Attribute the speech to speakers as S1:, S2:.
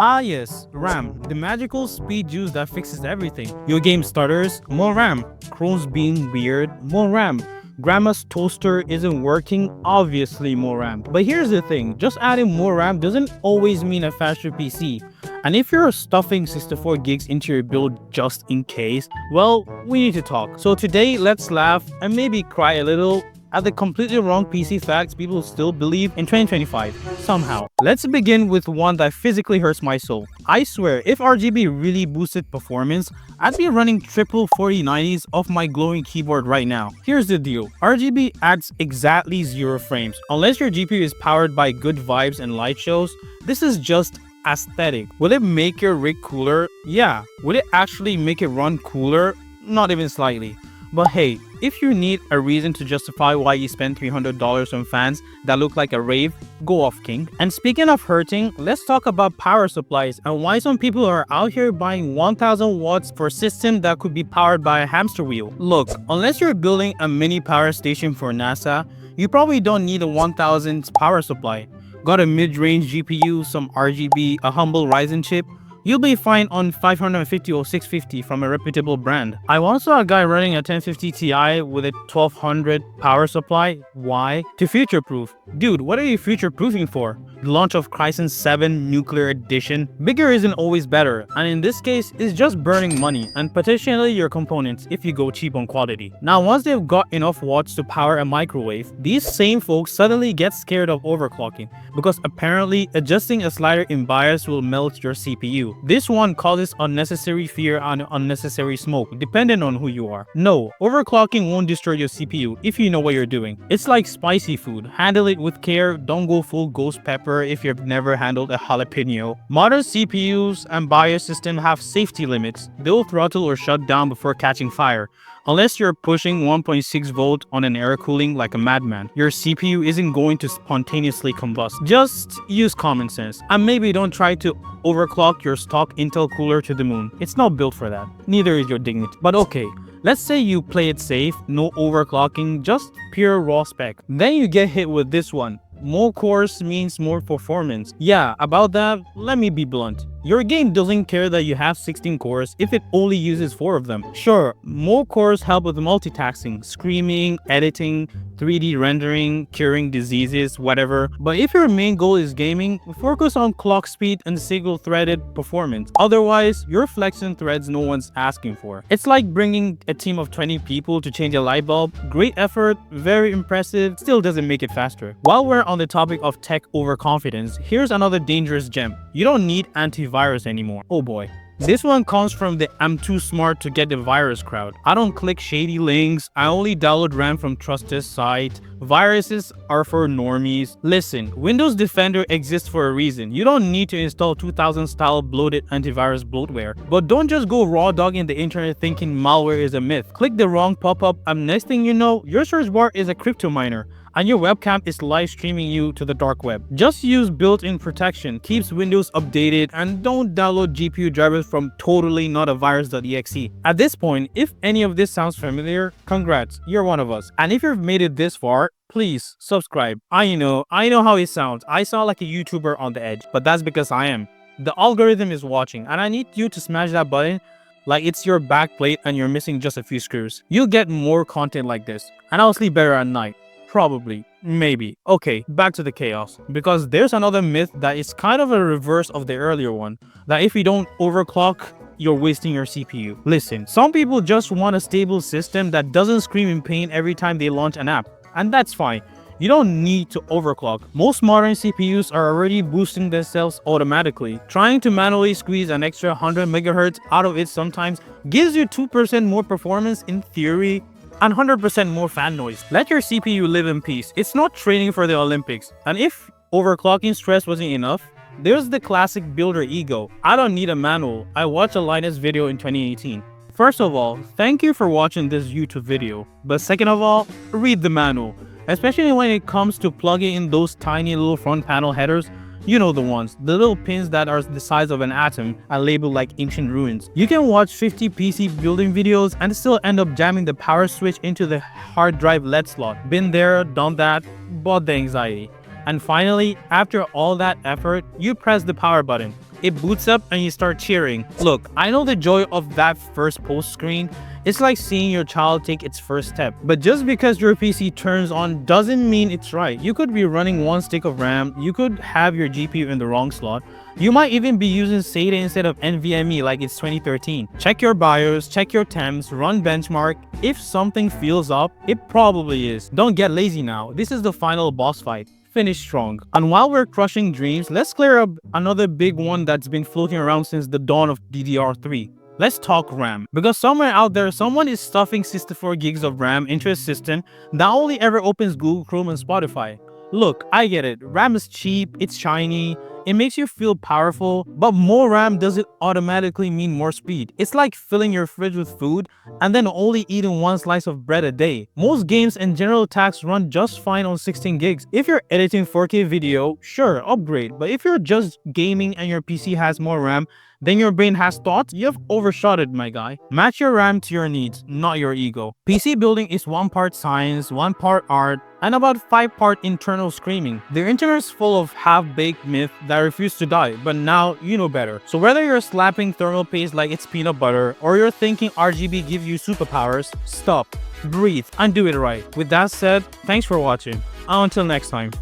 S1: Ah yes, RAM, the magical speed juice that fixes everything. Your game stutters, more RAM. Chrome's being weird, more RAM. Grandma's toaster isn't working, obviously more RAM. But here's the thing, just adding more RAM doesn't always mean a faster PC. And if you're stuffing 64 gigs into your build just in case, well, we need to talk. So today, let's laugh and maybe cry a little at the completely wrong PC facts people still believe in 2025, somehow. Let's begin with one that physically hurts my soul. I swear, if RGB really boosted performance, I'd be running triple 4090s off my glowing keyboard right now. Here's the deal, RGB adds exactly 0 frames. Unless your GPU is powered by good vibes and light shows, this is just aesthetic. Will it make your rig cooler? Yeah. Will it actually make it run cooler? Not even slightly. But hey, if you need a reason to justify why you spend $300 on fans that look like a rave, go off, king. And speaking of hurting, let's talk about power supplies and why some people are out here buying 1000 watts for a system that could be powered by a hamster wheel. Look, unless you're building a mini power station for NASA, you probably don't need a 1000 power supply. Got a mid-range GPU, some RGB, a humble Ryzen chip, you'll be fine on 550 or 650 from a reputable brand. I once saw a guy running a 1050 Ti with a 1200 power supply. Why? To future-proof. Dude, what are you future-proofing for? The launch of Crysis 7 Nuclear Edition? Bigger isn't always better, and in this case, it's just burning money and potentially your components if you go cheap on quality. Now, once they've got enough watts to power a microwave, these same folks suddenly get scared of overclocking because apparently adjusting a slider in BIOS will melt your CPU. This one causes unnecessary fear and unnecessary smoke, depending on who you are. No, overclocking won't destroy your CPU if you know what you're doing. It's like spicy food. Handle it with care, don't go full ghost pepper if you've never handled a jalapeno. Modern CPUs and BIOS systems have safety limits. They'll throttle or shut down before catching fire. Unless you're pushing 1.6 volt on an air cooling like a madman, your CPU isn't going to spontaneously combust. Just use common sense. And maybe don't try to overclock your stock Intel cooler to the moon. It's not built for that. Neither is your dignity. But okay, let's say you play it safe, no overclocking, just pure raw spec. Then you get hit with this one. More cores means more performance. Yeah, about that, let me be blunt. Your game doesn't care that you have 16 cores if it only uses 4 of them. Sure, more cores help with multitasking, screaming, editing, 3D rendering, curing diseases, whatever. But if your main goal is gaming, focus on clock speed and single-threaded performance. Otherwise, you're flexing threads no one's asking for. It's like bringing a team of 20 people to change a light bulb. Great effort, very impressive, still doesn't make it faster. While we're on the topic of tech overconfidence, here's another dangerous gem. You don't need antivirus anymore. Oh boy. This one comes from the I'm too smart to get the virus crowd. I don't click shady links. I only download RAM from trusted sites. Viruses are for normies. Listen, Windows Defender exists for a reason. You don't need to install 2000 style bloated antivirus bloatware. But don't just go raw dogging the internet thinking malware is a myth. Click the wrong pop-up and next thing you know, your search bar is a crypto miner and your webcam is live streaming you to the dark web. Just use built-in protection, keeps Windows updated, and don't download GPU drivers from totally not a virus.exe. At this point, if any of this sounds familiar, congrats, you're one of us. And if you've made it this far, please subscribe. I know how it sounds. I sound like a YouTuber on the edge, but that's because I am. The algorithm is watching, and I need you to smash that button like it's your backplate and you're missing just a few screws. You'll get more content like this, and I'll sleep better at night. Probably. Maybe. Okay, back to the chaos. Because there's another myth that is kind of a reverse of the earlier one. That if you don't overclock, you're wasting your CPU. Listen, some people just want a stable system that doesn't scream in pain every time they launch an app. And that's fine. You don't need to overclock. Most modern CPUs are already boosting themselves automatically. Trying to manually squeeze an extra 100 MHz out of it sometimes gives you 2% more performance in theory and 100% more fan noise. Let your CPU live in peace. It's not training for the Olympics. And if overclocking stress wasn't enough, there's the classic builder ego. I don't need a manual. I watched a Linus video in 2018. First of all, thank you for watching this YouTube video. But second of all, read the manual. Especially when it comes to plugging in those tiny little front panel headers. You know the ones, the little pins that are the size of an atom and labeled like ancient ruins. You can watch 50 PC building videos and still end up jamming the power switch into the hard drive LED slot. Been there, done that, bought the anxiety. And finally, after all that effort, you press the power button. it boots up and you start cheering. Look, I know the joy of that first post screen. It's like seeing your child take its first step. But just because your PC turns on doesn't mean it's right. You could be running 1 stick of RAM, you could have your GPU in the wrong slot, you might even be using SATA instead of NVMe like it's 2013. Check your BIOS, check your temps, run benchmark. If something feels up, it probably is. Don't get lazy now. This is the final boss fight. Finish strong. And while we're crushing dreams, let's clear up another big one that's been floating around since the dawn of DDR3. Let's talk RAM. Because somewhere out there, someone is stuffing 64 gigs of RAM into a system that only ever opens Google Chrome and Spotify. Look, I get it. RAM is cheap, it's shiny, it makes you feel powerful, but more RAM doesn't automatically mean more speed. It's like filling your fridge with food and then only eating 1 slice of bread a day. Most games and general tasks run just fine on 16 gigs. If you're editing 4K video, sure, upgrade. But if you're just gaming and your PC has more RAM than your brain has thoughts, you've overshot it, my guy. Match your RAM to your needs, not your ego. PC building is 1 part science, 1 part art, and about 5 part internal screaming. The internet is full of half-baked myths that refuse to die, but now you know better. So whether you're slapping thermal paste like it's peanut butter, or you're thinking RGB gives you superpowers, stop, breathe, and do it right. With that said, thanks for watching. Until next time.